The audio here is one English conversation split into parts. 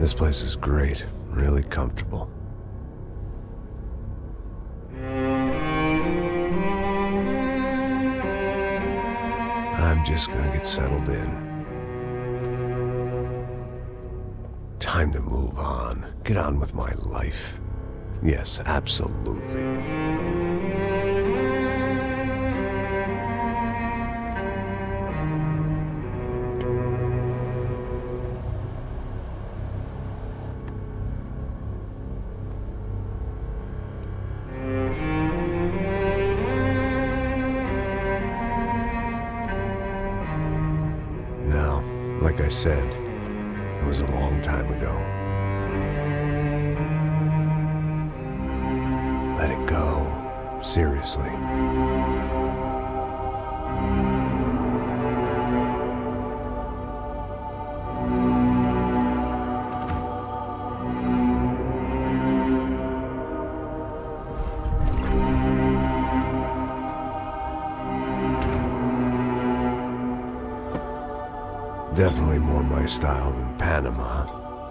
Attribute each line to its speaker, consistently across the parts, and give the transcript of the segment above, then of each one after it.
Speaker 1: This place is great, really comfortable. I'm just gonna get settled in. Time to move on. Get on with my life. Yes, absolutely. Now, like I said, it was a long time ago. Let it go. Seriously. Definitely more my style than Panama,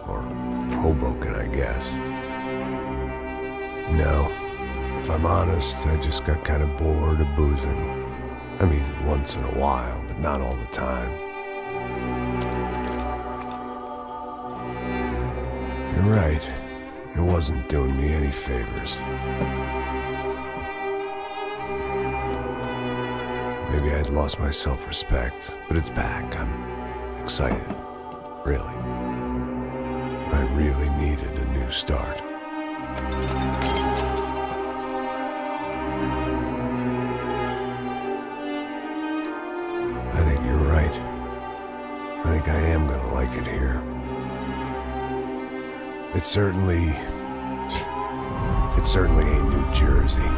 Speaker 1: or Hoboken, I guess. No, if I'm honest, I just got kind of bored of boozing. I mean, once in a while, but not all the time. You're right, it wasn't doing me any favors. Maybe I'd lost my self-respect, but it's back. I'm excited, really. I really needed a new start. I think you're right. I think I am gonna like it here. It certainly ain't New Jersey.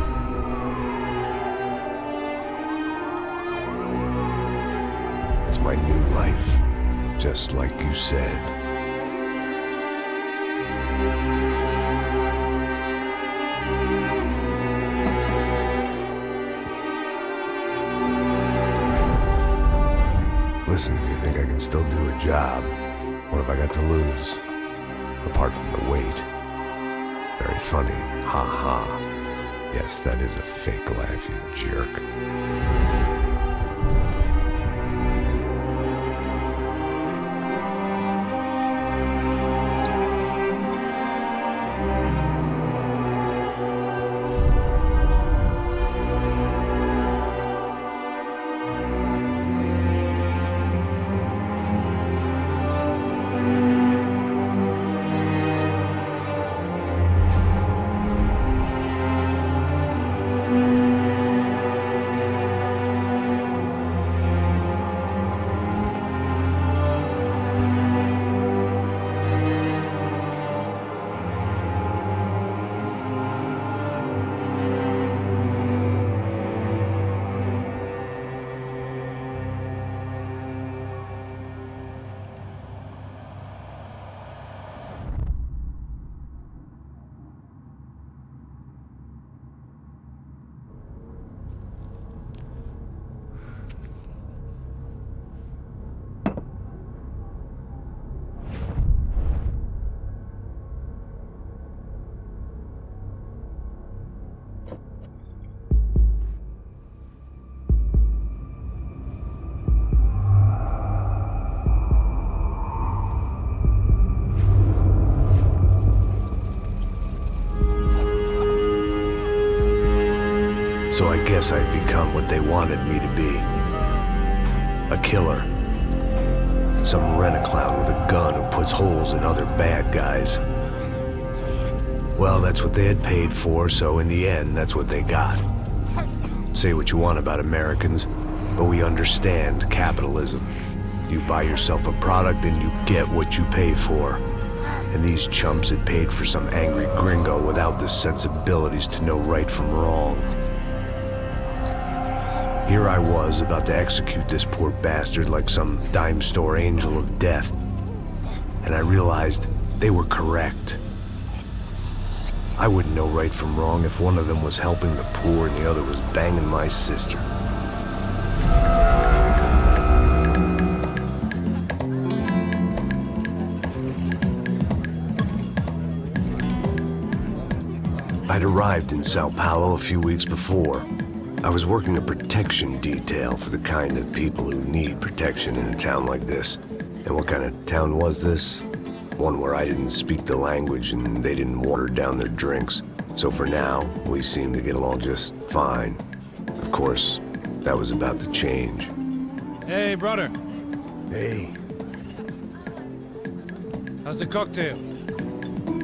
Speaker 1: It's my new life. Just like you said. Listen, if you think I can still do a job, what have I got to lose? Apart from the weight. Very funny. Ha ha. Yes, that is a fake laugh, you jerk. So I guess I'd become what they wanted me to be. A killer. Some rent-a-clown with a gun who puts holes in other bad guys. Well, that's what they had paid for, so in the end, that's what they got. Say what you want about Americans, but we understand capitalism. You buy yourself a product and you get what you pay for. And these chumps had paid for some angry gringo without the sensibilities to know right from wrong. Here I was, about to execute this poor bastard like some dime store angel of death. And I realized they were correct. I wouldn't know right from wrong if one of them was helping the poor and the other was banging my sister. I'd arrived in Sao Paulo a few weeks before. I was working a protection detail for the kind of people who need protection in a town like this. And what kind of town was this? One where I didn't speak the language and they didn't water down their drinks. So for now, we seemed to get along just fine. Of course, that was about to change.
Speaker 2: Hey, brother.
Speaker 1: Hey,
Speaker 2: How's the cocktail?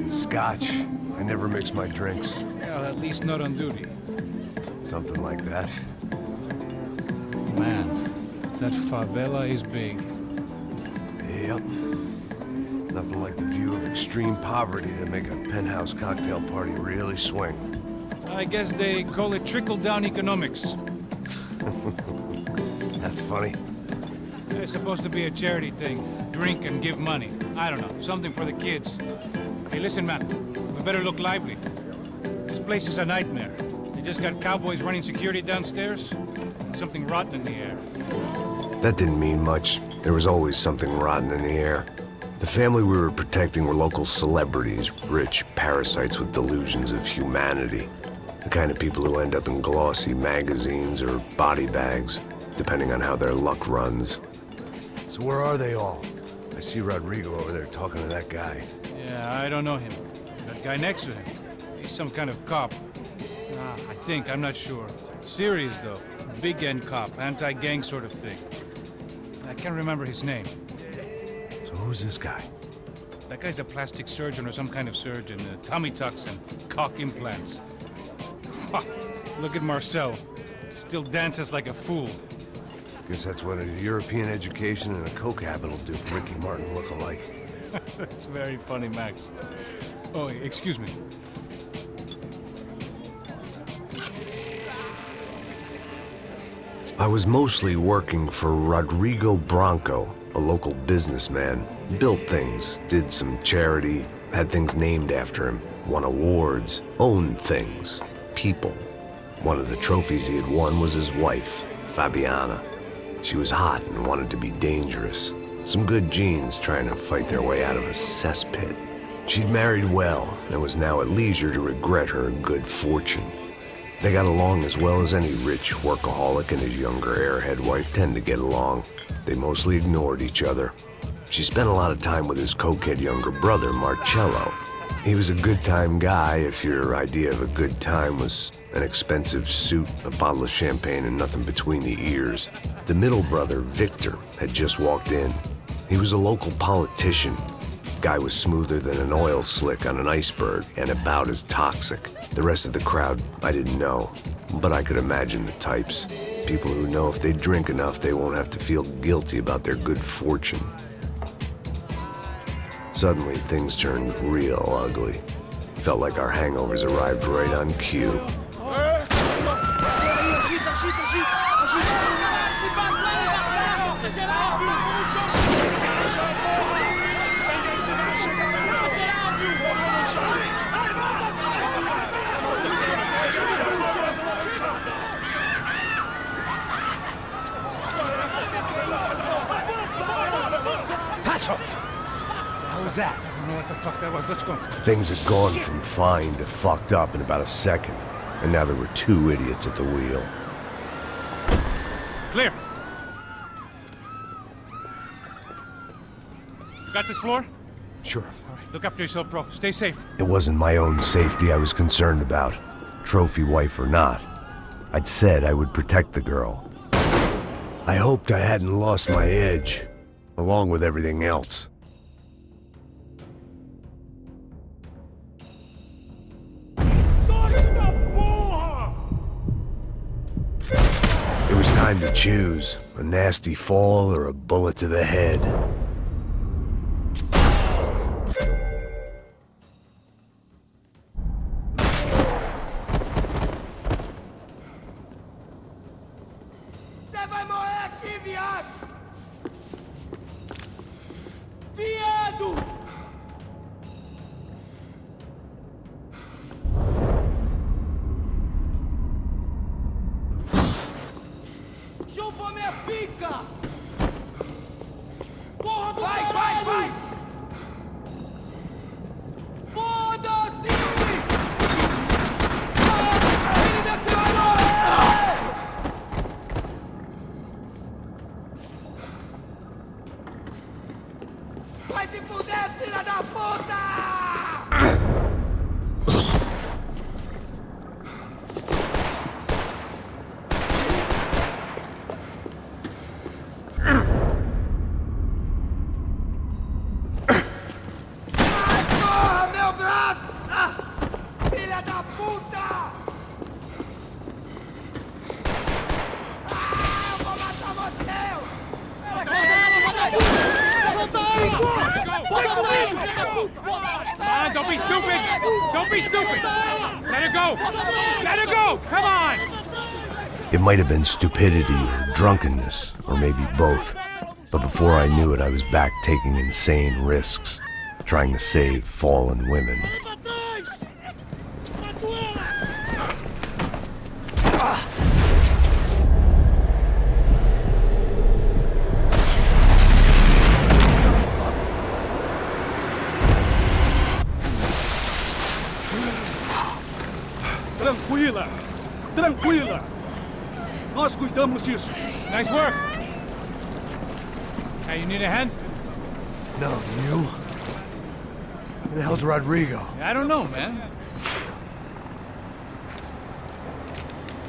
Speaker 1: it's scotch. I never mix my drinks.
Speaker 2: Well, at least not on duty.
Speaker 1: Something like that.
Speaker 2: Man, that favela is big.
Speaker 1: Yep. Nothing like the view of extreme poverty to make a penthouse cocktail party really swing.
Speaker 2: I guess they call it trickle-down economics.
Speaker 1: That's funny.
Speaker 2: It's supposed to be a charity thing. Drink and give money. I don't know, something for the kids. Hey, listen, man. We better look lively. This place is a nightmare. They just got cowboys running security downstairs. Something rotten in the air.
Speaker 1: That didn't mean much. There was always something rotten in the air. The family we were protecting were local celebrities, rich parasites with delusions of humanity. The kind of people who end up in glossy magazines or body bags, depending on how their luck runs. So where are they all? I see Rodrigo over there talking to that guy.
Speaker 2: Yeah, I don't know him. That guy next to him. He's some kind of cop. I think, I'm not sure. Serious, though. Big-end cop, anti-gang sort of thing. I can't remember his name.
Speaker 1: So who's this guy?
Speaker 2: That guy's a plastic surgeon or some kind of surgeon. Tummy tucks and cock implants. Ha! Look at Marcel. Still dances like a fool.
Speaker 1: Guess that's what a European education and a coke habit will do for Ricky Martin look-alike.
Speaker 2: That's very funny, Max. Oh, excuse me.
Speaker 1: I was mostly working for Rodrigo Branco, a local businessman. Built things, did some charity, had things named after him, won awards, owned things, people. One of the trophies he had won was his wife, Fabiana. She was hot and wanted to be dangerous. Some good genes trying to fight their way out of a cesspit. She'd married well and was now at leisure to regret her good fortune. They got along as well as any rich workaholic and his younger airhead wife tend to get along. They mostly ignored each other. She spent a lot of time with his cokehead younger brother, Marcello. He was a good-time guy if your idea of a good time was an expensive suit, a bottle of champagne, and nothing between the ears. The middle brother, Victor, had just walked in. He was a local politician. Guy was smoother than an oil slick on an iceberg and about as toxic. The rest of the crowd, I didn't know, but I could imagine the types. People who know if they drink enough, they won't have to feel guilty about their good fortune. Suddenly, things turned real ugly. Felt like our hangovers arrived right on cue.
Speaker 2: What was that? I don't know what the fuck that was. Let's go.
Speaker 1: Things had gone from fine to fucked up in about a second, and now there were two idiots at the wheel.
Speaker 2: Clear. Got this floor?
Speaker 1: Sure.
Speaker 2: All right, look after yourself, bro. Stay safe.
Speaker 1: It wasn't my own safety I was concerned about, trophy wife or not. I'd said I would protect the girl. I hoped I hadn't lost my edge, along with everything else. It was time to choose, a nasty fall or a bullet to the head.
Speaker 3: Você vai morrer aqui, viado! Viado! Chupa minha pica! Porra do caralho! Vai! Foda-se! da puta! Eu vou matar você!
Speaker 2: Don't be stupid! Don't be stupid! Let her go! Let her go! Come on!
Speaker 1: It might have been stupidity or drunkenness, or maybe both. But before I knew it, I was back taking insane risks, trying to save fallen women.
Speaker 4: Tranquila! Tranquila! Nós cuidamos disso.
Speaker 2: Nice work! Hey, you need a hand?
Speaker 1: No, you? Where the hell's Rodrigo?
Speaker 2: I don't know, man.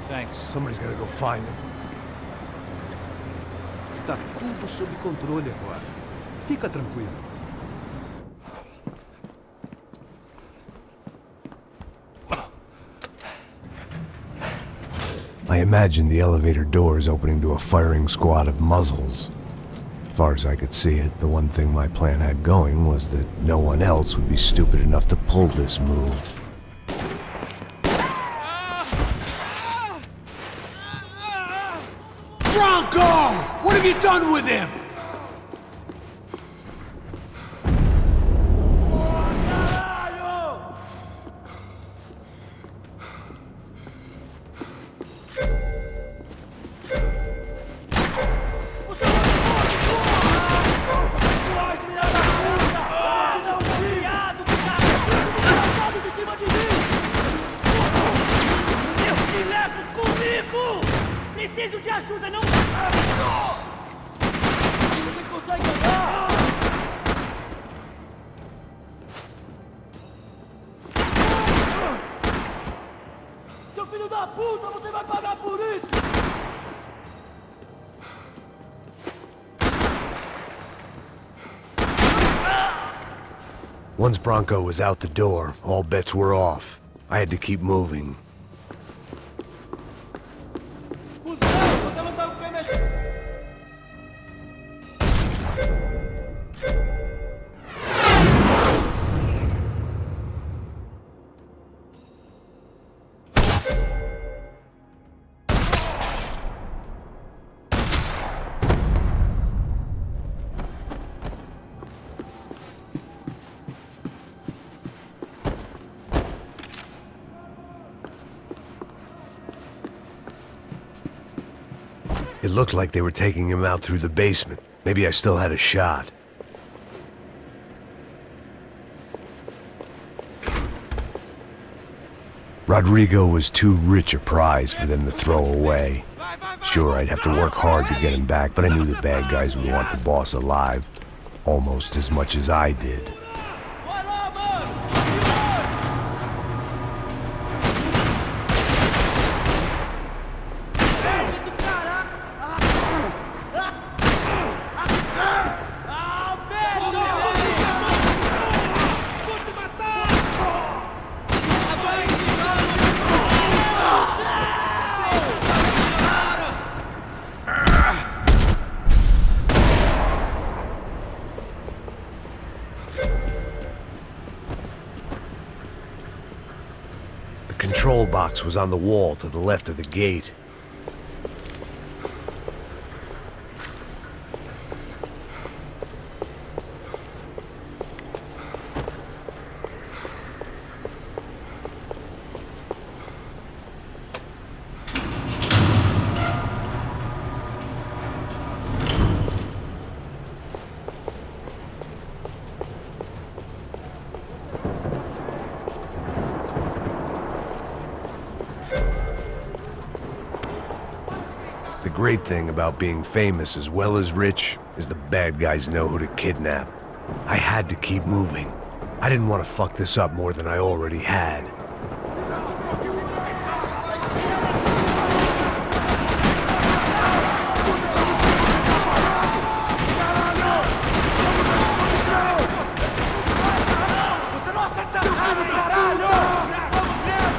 Speaker 2: Thanks.
Speaker 1: Somebody's gotta go find him.
Speaker 4: Está tudo sob controle agora. Fica tranquilo.
Speaker 1: I imagined the elevator doors opening to a firing squad of muzzles. As far as I could see it, the one thing my plan had going was that no one else would be stupid enough to pull this move.
Speaker 5: Bronco! What have you done with him?
Speaker 3: Preciso de ajuda, não... Você consegue andar? Seu filho da puta, você vai pagar por isso!
Speaker 1: Once Bronco was out the door, all bets were off. I had to keep moving.
Speaker 3: Você não sabe o que é mexer.
Speaker 1: It looked like they were taking him out through the basement. Maybe I still had a shot. Rodrigo was too rich a prize for them to throw away. Sure, I'd have to work hard to get him back, but I knew the bad guys would want the boss alive, almost as much as I did. The control box was on the wall to the left of the gate. The great thing about being famous as well as rich is the bad guys know who to kidnap. I had to keep moving. I didn't want to fuck this up more than I already had.
Speaker 3: Você não acerta nada, caralho! Vamos nessa!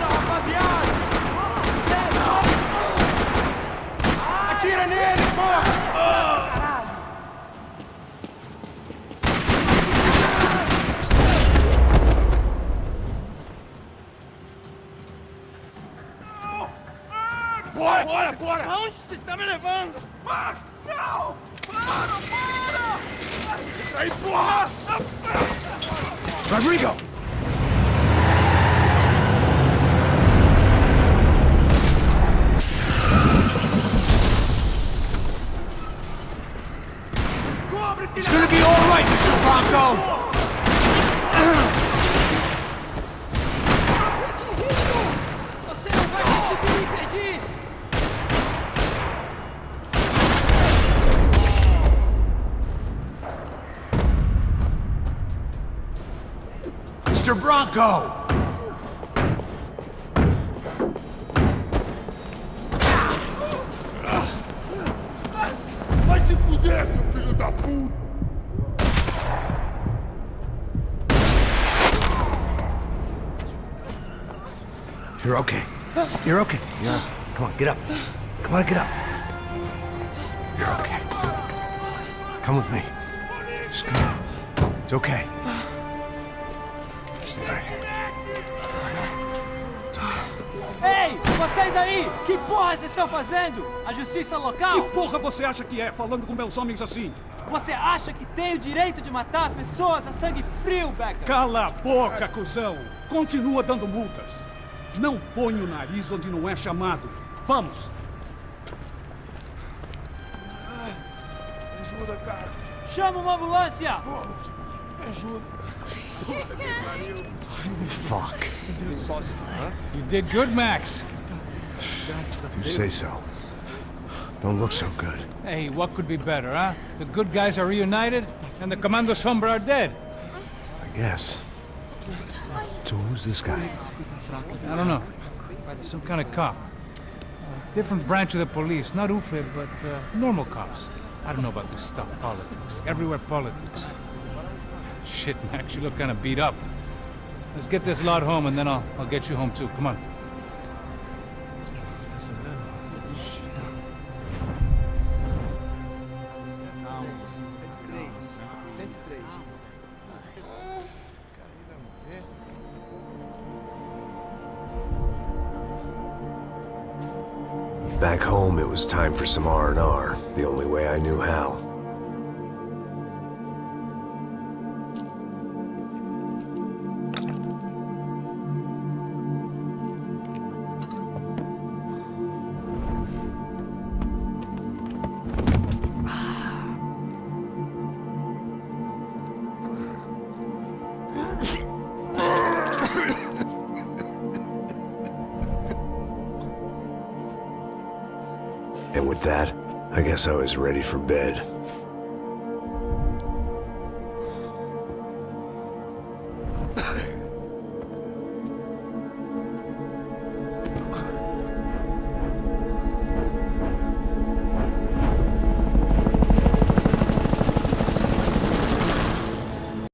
Speaker 3: Bora! Aonde você tá me levando? Para! Não! Para! Aí, porra!
Speaker 5: Rodrigo! It's gonna be all right, Mr. Bronco!
Speaker 3: Você não vai conseguir impedir!
Speaker 5: Mr. Bronco!
Speaker 6: Vai se fuder, seu filho da puta!
Speaker 1: You're okay. You're okay. Yeah. Come on, get up. Come on, get up. You're okay. Come with me. Just come on. It's okay. Stay right here. It's okay.
Speaker 7: Ei, vocês aí! Que porra vocês estão fazendo? A justiça local?
Speaker 4: Que porra você acha que é, falando com meus homens assim?
Speaker 7: Você acha que tem o direito de matar as pessoas a sangue frio, Becker?
Speaker 4: Cala a boca, cuzão! Continua dando multas. Não põe o nariz onde não é chamado. Vamos!
Speaker 6: Me ajuda, cara.
Speaker 7: Chama uma ambulância!
Speaker 6: Me ajuda.
Speaker 1: Fuck.
Speaker 2: You did good, Max.
Speaker 1: You say so. Don't look so good.
Speaker 2: Hey, what could be better, huh? The good guys are reunited, and the Commando Sombra are dead.
Speaker 1: I guess. So who's this guy?
Speaker 2: I don't know. Some kind of cop. Different branch of the police. Not UFE, but normal cops. I don't know about this stuff, politics. Everywhere politics. Shit, Max, you look kind of beat up. Let's get this lot home, and then I'll get you home too. Come on.
Speaker 1: Back home, it was time for some R&R, the only way I knew how. And with that, I guess I was ready for bed.